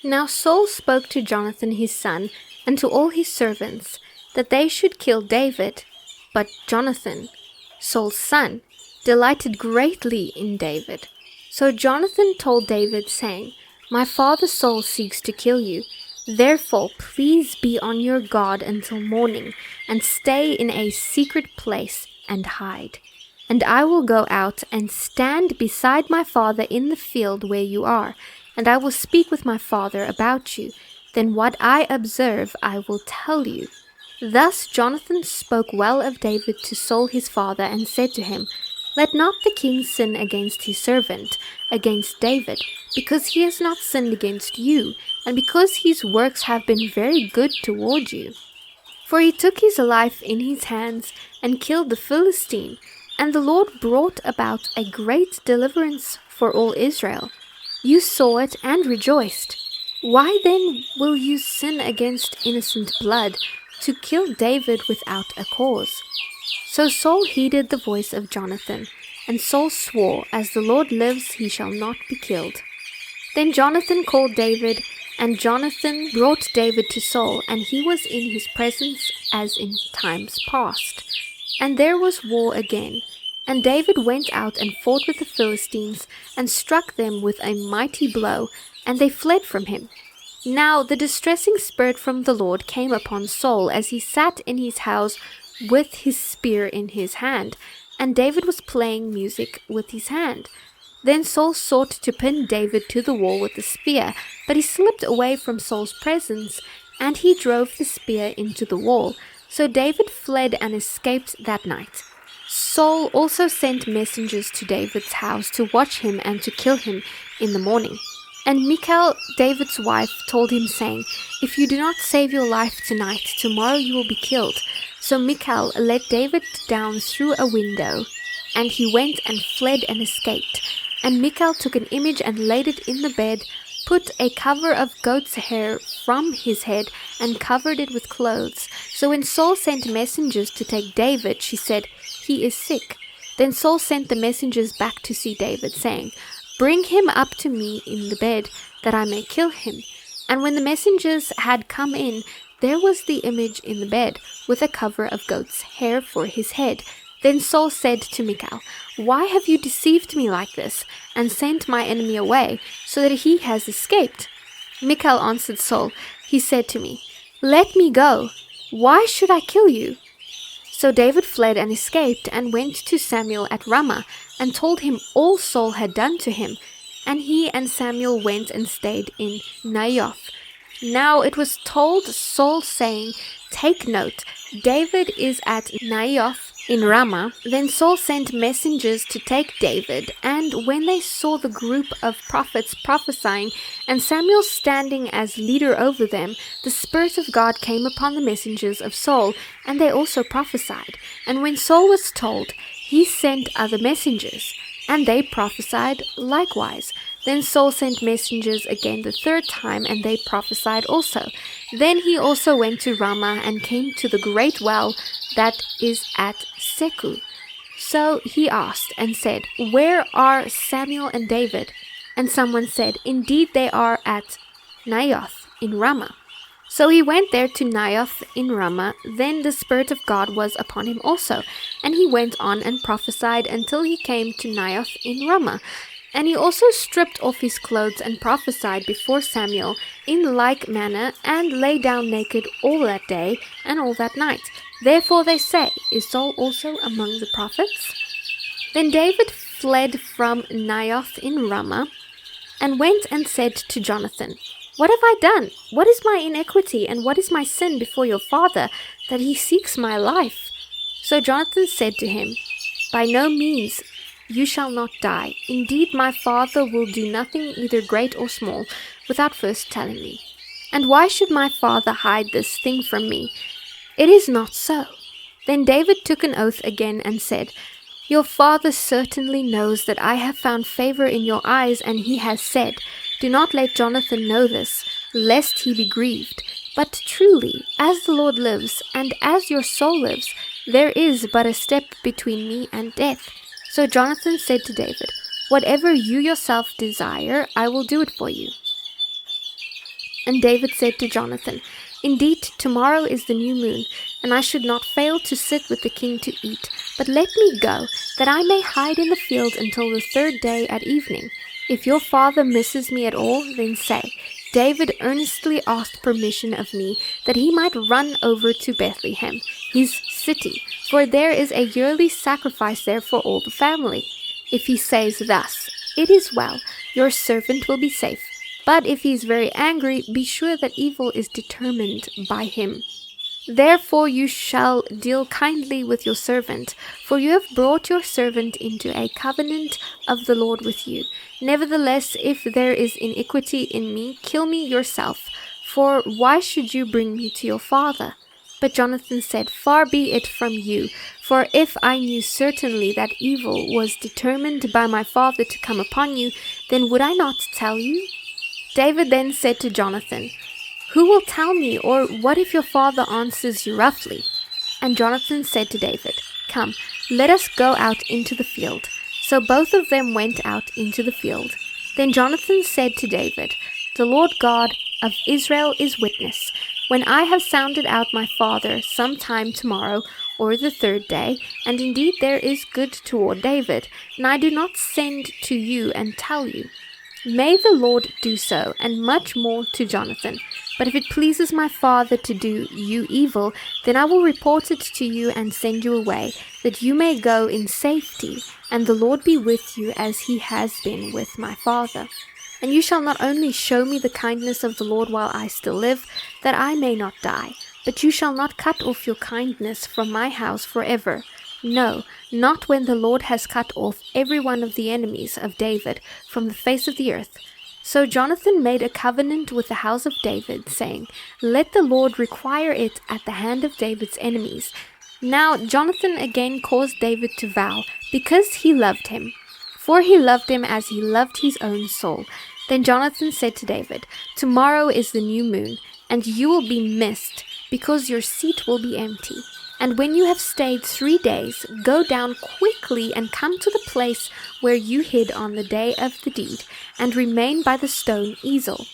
Now Saul spoke to Jonathan his son and to all his servants that they should kill David. But Jonathan, Saul's son, delighted greatly in David. So Jonathan told David, saying, My father Saul seeks to kill you. Therefore please be on your guard until morning, and stay in a secret place and hide. And I will go out and stand beside my father in the field where you are, and I will speak with my father about you. Then what I observe I will tell you. Thus Jonathan spoke well of David to Saul his father, and said to him, Let not the king sin against his servant, against David, because he has not sinned against you, and because his works have been very good toward you. For he took his life in his hands, and killed the Philistine, and the Lord brought about a great deliverance for all Israel. You saw it and rejoiced. Why then will you sin against innocent blood, to kill David without a cause? So Saul heeded the voice of Jonathan, and Saul swore, As the Lord lives, he shall not be killed. Then Jonathan called David, and Jonathan brought David to Saul, and he was in his presence as in times past. And there was war again. And David went out and fought with the Philistines, and struck them with a mighty blow, and they fled from him. Now the distressing spirit from the Lord came upon Saul as he sat in his house with his spear in his hand, and David was playing music with his hand. Then Saul sought to pin David to the wall with the spear, but he slipped away from Saul's presence, and he drove the spear into the wall. So David fled and escaped that night. Saul also sent messengers to David's house to watch him and to kill him in the morning. And Michal, David's wife, told him, saying, If you do not save your life tonight, tomorrow you will be killed. So Michal let David down through a window, and he went and fled and escaped. And Michal took an image and laid it in the bed, put a cover of goat's hair from his head, and covered it with clothes. So when Saul sent messengers to take David, she said, He is sick. Then Saul sent the messengers back to see David, saying, Bring him up to me in the bed, that I may kill him. And when the messengers had come in, there was the image in the bed, with a cover of goat's hair for his head. Then Saul said to Michal, Why have you deceived me like this, and sent my enemy away, so that he has escaped? Michal answered Saul, He said to me, Let me go. Why should I kill you? So David fled and escaped, and went to Samuel at Ramah, and told him all Saul had done to him. And he and Samuel went and stayed in Naioth. Now it was told Saul, saying, Take note, David is at Naioth in Ramah. Then Saul sent messengers to take David, and when they saw the group of prophets prophesying, and Samuel standing as leader over them, the Spirit of God came upon the messengers of Saul, and they also prophesied. And when Saul was told, he sent other messengers, and they prophesied likewise. Then Saul sent messengers again the third time, and they prophesied also. Then he also went to Ramah, and came to the great well that is at Seku. So he asked and said, Where are Samuel and David? And someone said, Indeed they are at Naioth in Ramah. So he went there to Naioth in Ramah. Then the Spirit of God was upon him also, and he went on and prophesied until he came to Naioth in Ramah. And he also stripped off his clothes and prophesied before Samuel in like manner, and lay down naked all that day and all that night. Therefore they say, Is Saul also among the prophets? Then David fled from Naioth in Ramah, and went and said to Jonathan, What have I done? What is my iniquity, and what is my sin before your father, that he seeks my life? So Jonathan said to him, By no means, you shall not die. Indeed, my father will do nothing either great or small, without first telling me. And why should my father hide this thing from me? It is not so. Then David took an oath again and said, Your father certainly knows that I have found favor in your eyes, and he has said, Do not let Jonathan know this, lest he be grieved. But truly, as the Lord lives, and as your soul lives, there is but a step between me and death. So Jonathan said to David, Whatever you yourself desire, I will do it for you. And David said to Jonathan, "Indeed, tomorrow is the new moon, and I should not fail to sit with the king to eat. But let me go, that I may hide in the field until the third day at evening. If your father misses me at all, then say, 'David earnestly asked permission of me that he might run over to Bethlehem, his city, for there is a yearly sacrifice there for all the family.' If he says thus, 'It is well, your servant will be safe.' But if he is very angry, be sure that evil is determined by him. Therefore you shall deal kindly with your servant, for you have brought your servant into a covenant of the Lord with you. Nevertheless, if there is iniquity in me, kill me yourself, for why should you bring me to your father?" But Jonathan said, "Far be it from you, for if I knew certainly that evil was determined by my father to come upon you, then would I not tell you?" David then said to Jonathan, "Who will tell me, or what if your father answers you roughly?" And Jonathan said to David, "Come, let us go out into the field." So both of them went out into the field. Then Jonathan said to David, "The Lord God of Israel is witness. When I have sounded out my father some time tomorrow, or the third day, and indeed there is good toward David, and I do not send to you and tell you, may the Lord do so, and much more to Jonathan. But if it pleases my father to do you evil, then I will report it to you and send you away, that you may go in safety, and the Lord be with you as he has been with my father. And you shall not only show me the kindness of the Lord while I still live, that I may not die, but you shall not cut off your kindness from my house forever. No, not when the Lord has cut off every one of the enemies of David from the face of the earth." So Jonathan made a covenant with the house of David, saying, "Let the Lord require it at the hand of David's enemies." Now Jonathan again caused David to vow, because he loved him, for he loved him as he loved his own soul. Then Jonathan said to David, "Tomorrow is the new moon, and you will be missed, because your seat will be empty. And when you have stayed 3 days, go down quickly and come to the place where you hid on the day of the deed, and remain by the stone easel.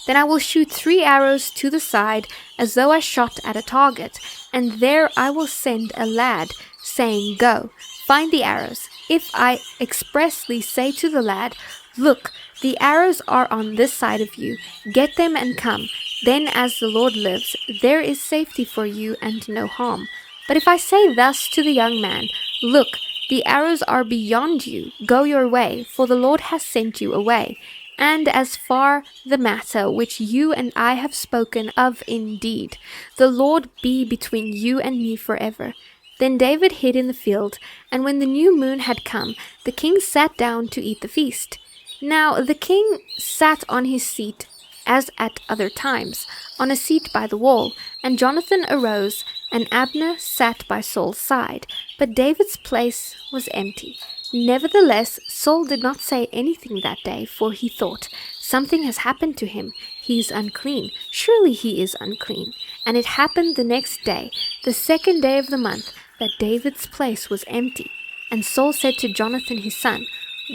Then I will shoot 3 arrows to the side, as though I shot at a target, and there I will send a lad, saying, 'Go, find the arrows.' If I expressly say to the lad, 'Look, the arrows are on this side of you, get them and come,' then as the Lord lives, there is safety for you and no harm. But if I say thus to the young man, 'Look, the arrows are beyond you, go your way, for the Lord has sent you away,' and as far the matter which you and I have spoken of indeed, the Lord be between you and me forever." Then David hid in the field, and when the new moon had come, the king sat down to eat the feast. Now the king sat on his seat, as at other times, on a seat by the wall, and Jonathan arose, and Abner sat by Saul's side, but David's place was empty. Nevertheless, Saul did not say anything that day, for he thought, "Something has happened to him. He is unclean. Surely he is unclean." And it happened the next day, the second day of the month, that David's place was empty. And Saul said to Jonathan his son,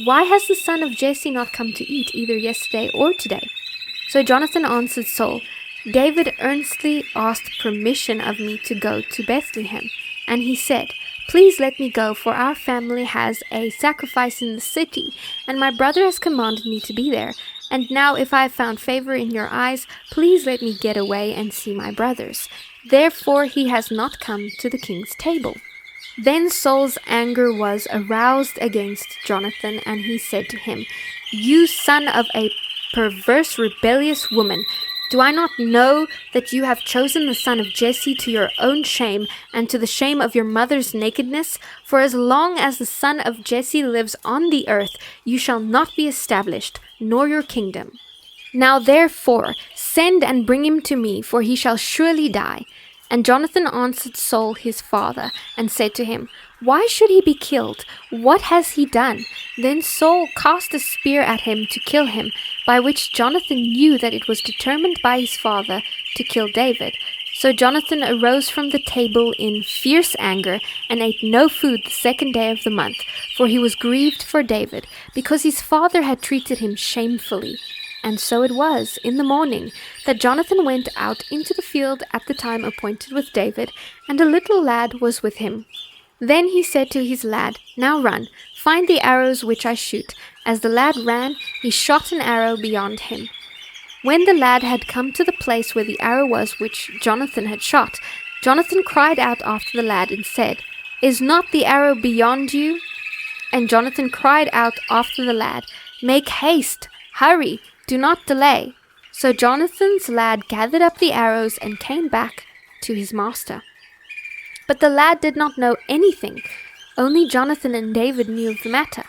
"Why has the son of Jesse not come to eat either yesterday or today?" So Jonathan answered Saul, "David earnestly asked permission of me to go to Bethlehem. And he said, 'Please let me go, for our family has a sacrifice in the city, and my brother has commanded me to be there. And now if I have found favor in your eyes, please let me get away and see my brothers.' Therefore he has not come to the king's table." Then Saul's anger was aroused against Jonathan, and he said to him, "You son of a perverse, rebellious woman, do I not know that you have chosen the son of Jesse to your own shame and to the shame of your mother's nakedness? For as long as the son of Jesse lives on the earth, you shall not be established, nor your kingdom. Now therefore send and bring him to me, for he shall surely die." And Jonathan answered Saul his father, and said to him, "Why should he be killed? What has he done?" Then Saul cast a spear at him to kill him, by which Jonathan knew that it was determined by his father to kill David. So Jonathan arose from the table in fierce anger, and ate no food the second day of the month, for he was grieved for David, because his father had treated him shamefully. And so it was, in the morning, that Jonathan went out into the field at the time appointed with David, and a little lad was with him. Then he said to his lad, Now run, find the arrows which I shoot. As the lad ran, he shot an arrow beyond him. When the lad had come to the place where the arrow was which Jonathan had shot, Jonathan cried out after the lad and said, Is not the arrow beyond you? And Jonathan cried out after the lad, Make haste, hurry, do not delay. So Jonathan's lad gathered up the arrows and came back to his master. But the lad did not know anything. Only Jonathan and David knew of the matter.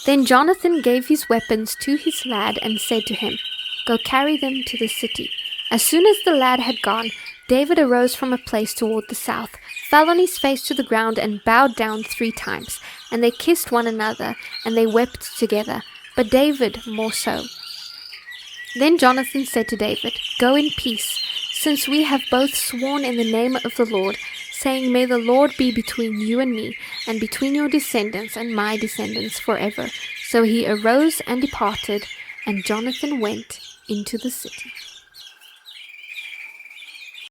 Then Jonathan gave his weapons to his lad and said to him, Go carry them to the city. As soon as the lad had gone, David arose from a place toward the south, fell on his face to the ground and bowed down 3 times. And they kissed one another, and they wept together, but David more so. Then Jonathan said to David, Go in peace, since we have both sworn in the name of the Lord, saying, May the Lord be between you and me, and between your descendants and my descendants forever. So he arose and departed, and Jonathan went into the city.